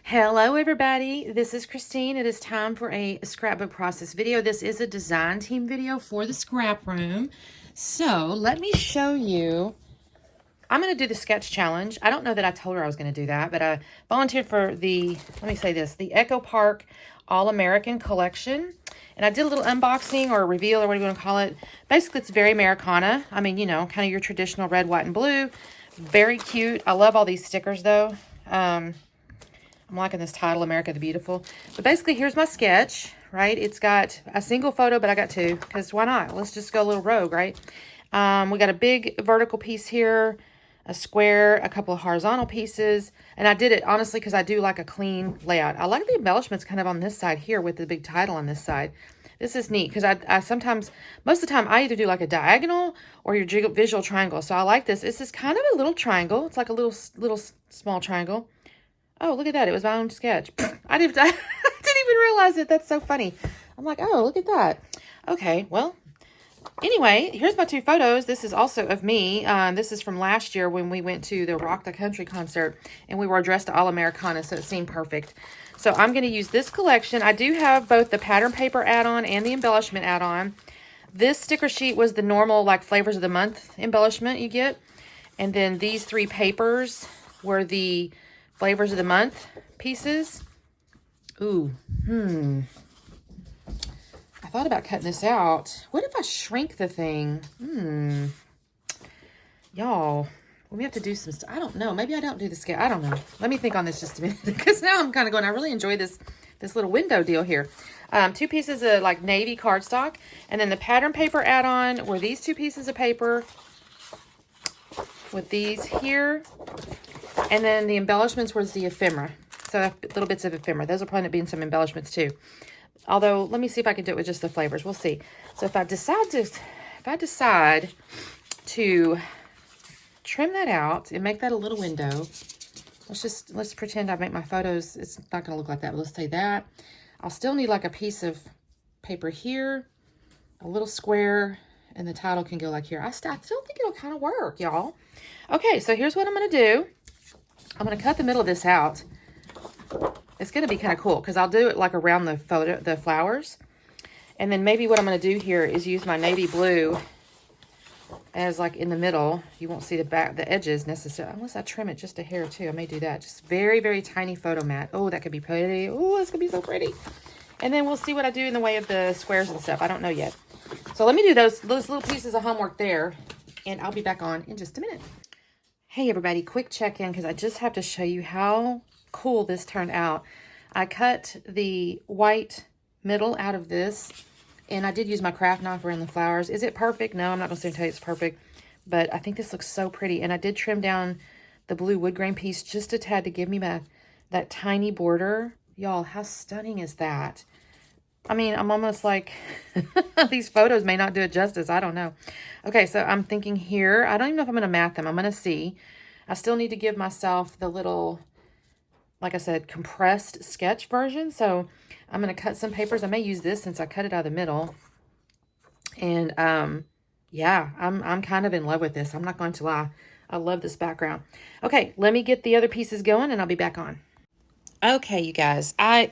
Hello everybody, this is Christine. It is time for a scrapbook process video. This is a design team video for the scrap room. So let me show you. I'm going to do the sketch challenge. I don't know that I told her I was going to do that, but I volunteered for the, let me say this, the Echo Park All-American collection. And I did a little unboxing or reveal or what do you want to call it. Basically, it's very Americana. I mean, you know, kind of your traditional red, white, and blue. Very cute. I love all these stickers though. I'm liking this title, America the Beautiful. But basically, here's my sketch, right? It's got a single photo, but I got two, because why not? Let's just go a little rogue, right? We got a big vertical piece here, a square, a couple of horizontal pieces. And I did it, honestly, because I do like a clean layout. I like the embellishments kind of on this side here with the big title on this side. This is neat, because I sometimes, most of the time, I either do like a diagonal or your visual triangle. So I like this. This is kind of a little triangle. It's like a little small triangle. Oh, look at that. It was my own sketch. I didn't even realize it. That's so funny. I'm like, oh, look at that. Okay, well, anyway, here's my two photos. This is also of me. This is from last year when we went to the Rock the Country concert, and we were dressed to all Americana, so it seemed perfect. So I'm going to use this collection. I do have both the pattern paper add-on and the embellishment add-on. This sticker sheet was the normal, like, flavors of the month embellishment you get. And then these three papers were the flavors of the month pieces. Ooh, I thought about cutting this out. What if I shrink the thing? Y'all, we have to do some stuff. I don't know. Maybe I don't do the scale. I don't know. Let me think on this just a minute, because now I'm kind of going, I really enjoy this little window deal here. Two pieces of like navy cardstock, and then the pattern paper add-on were these two pieces of paper with these here. And then the embellishments was the ephemera. So little bits of ephemera. Those will probably end up being some embellishments too. Although, let me see if I can do it with just the flavors. We'll see. So if I decide to trim that out and make that a little window, let's pretend I make my photos. It's not going to look like that, but let's say that. I'll still need like a piece of paper here, a little square, and the title can go like here. I still think it'll kind of work, y'all. Okay, so here's what I'm going to do. I'm going to cut the middle of this out. It's going to be kind of cool because I'll do it like around the flowers. And then maybe what I'm going to do here is use my navy blue as like in the middle. You won't see the edges necessarily, unless I trim it just a hair too. I may do that. Just very, very tiny photo mat. Oh, that could be pretty. Oh, this could be so pretty. And then we'll see what I do in the way of the squares and stuff. I don't know yet. So let me do those little pieces of homework there, and I'll be back on in just a minute. Hey everybody, quick check-in because I just have to show you how cool this turned out. I cut the white middle out of this, and I did use my craft knife around the flowers. Is it perfect? No, I'm not going to tell you it's perfect, but I think this looks so pretty. And I did trim down the blue wood grain piece just a tad to give me that tiny border. Y'all, how stunning is that? I mean, I'm almost like, these photos may not do it justice. I don't know. Okay, so I'm thinking here, I don't even know if I'm going to mat them. I'm going to see. I still need to give myself the little, like I said, compressed sketch version. So I'm going to cut some papers. I may use this since I cut it out of the middle. And yeah, I'm kind of in love with this. I'm not going to lie. I love this background. Okay, let me get the other pieces going and I'll be back on. Okay, you guys, I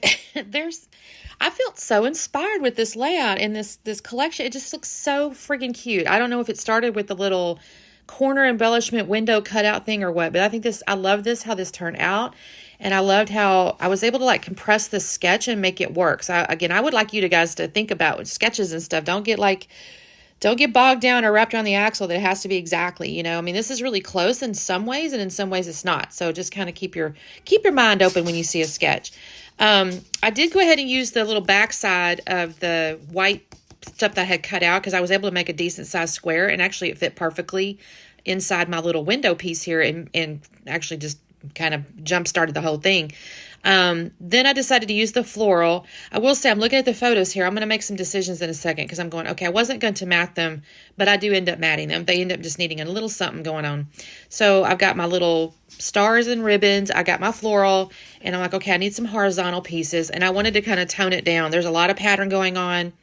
felt so inspired with this layout and this collection. It just looks so friggin' cute. I don't know if it started with the little corner embellishment window cutout thing or what, but I think I love this, how this turned out. And I loved how I was able to like compress the sketch and make it work. So again, I would like you guys to think about sketches and stuff. Don't get bogged down or wrapped around the axle that it has to be exactly, you know. I mean, this is really close in some ways, and in some ways it's not. So just kind of keep your mind open when you see a sketch. I did go ahead and use the little backside of the white stuff that I had cut out because I was able to make a decent sized square, and actually it fit perfectly inside my little window piece here, and actually just kind of jump started the whole thing. Then I decided to use the floral. I will say I'm looking at the photos here. I'm going to make some decisions in a second because I'm going, okay, I wasn't going to mat them, but I do end up matting them. They end up just needing a little something going on. So I've got my little stars and ribbons. I got my floral, and I'm like, okay, I need some horizontal pieces, and I wanted to kind of tone it down. There's a lot of pattern going on.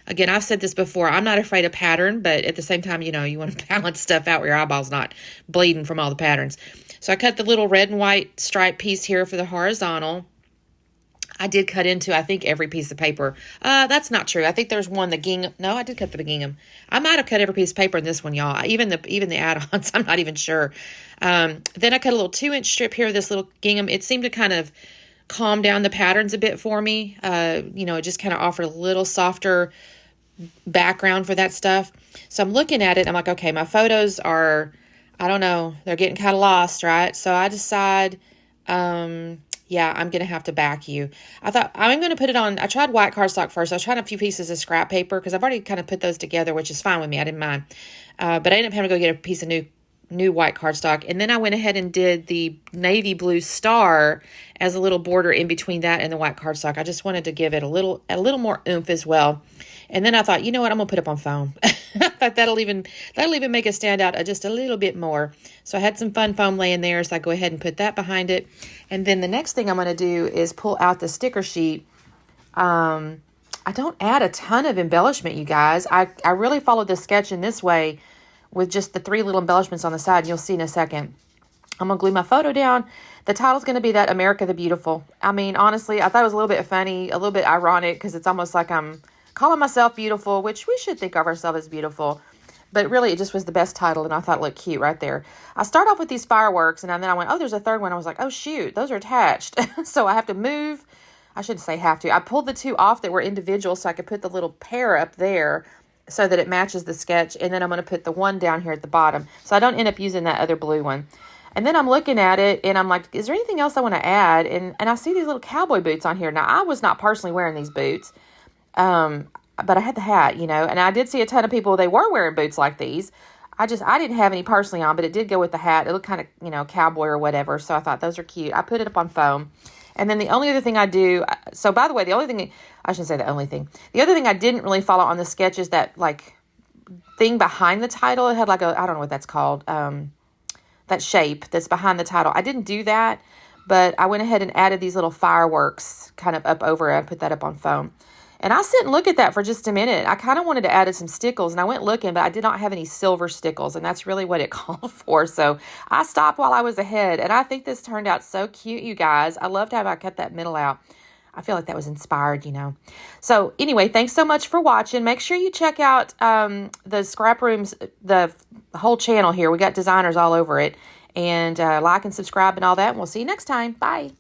Again, I've said this before. I'm not afraid of pattern, but at the same time, you know, you want to balance stuff out where your eyeball's not bleeding from all the patterns. So I cut the little red and white stripe piece here for the horizontal. I did cut into, I think, every piece of paper. That's not true. I think there's one, the gingham. No, I did cut the gingham. I might have cut every piece of paper in this one, y'all. Even the add-ons, I'm not even sure. Then I cut a little 2-inch strip here of this little gingham. It seemed to kind of calm down the patterns a bit for me. It just kind of offered a little softer background for that stuff. So I'm looking at it. I'm like, okay, my photos are, I don't know, they're getting kind of lost, right? So I decide, yeah, I'm going to have to back you. I thought I'm going to put it on. I tried white cardstock first. I was trying a few pieces of scrap paper because I've already kind of put those together, which is fine with me. I didn't mind. But I ended up having to go get a piece of new white cardstock. And then I went ahead and did the navy blue star as a little border in between that and the white cardstock. I just wanted to give it a little more oomph as well. And then I thought, you know what, I'm going to put it up on foam. I thought that'll even make it stand out just a little bit more. So I had some fun foam laying there, so I go ahead and put that behind it. And then the next thing I'm going to do is pull out the sticker sheet. I don't add a ton of embellishment, you guys. I really followed the sketch in this way with just the 3 little embellishments on the side. You'll see in a second. I'm going to glue my photo down. The title's going to be that America the Beautiful. I mean, honestly, I thought it was a little bit funny, a little bit ironic, because it's almost like I'm calling myself beautiful, which we should think of ourselves as beautiful. But really, it just was the best title, and I thought it looked cute right there. I start off with these fireworks, and then I went, oh, there's a third one. I was like, oh, shoot, those are attached. So I have to move. I shouldn't say have to. I pulled the 2 off that were individual so I could put the little pair up there so that it matches the sketch. And then I'm going to put the one down here at the bottom so I don't end up using that other blue one. And then I'm looking at it, and I'm like, is there anything else I want to add? And I see these little cowboy boots on here. Now, I was not personally wearing these boots. But I had the hat, and I did see a ton of people, they were wearing boots like these. I didn't have any personally on, but it did go with the hat. It looked kind of, cowboy or whatever. So I thought those are cute. I put it up on foam. And then the only other thing I do, so by the way, I shouldn't say the only thing. The other thing I didn't really follow on the sketch is that thing behind the title. It had I don't know what that's called. That shape that's behind the title. I didn't do that, but I went ahead and added these little fireworks kind of up over it. I put that up on foam. And I sit and look at that for just a minute. I kind of wanted to add some stickles, and I went looking, but I did not have any silver stickles, and that's really what it called for. So I stopped while I was ahead, and I think this turned out so cute, you guys. I loved how I cut that middle out. I feel like that was inspired, So anyway, thanks so much for watching. Make sure you check out the Scrap Rooms, the whole channel here. We got designers all over it. And like and subscribe and all that, and we'll see you next time. Bye.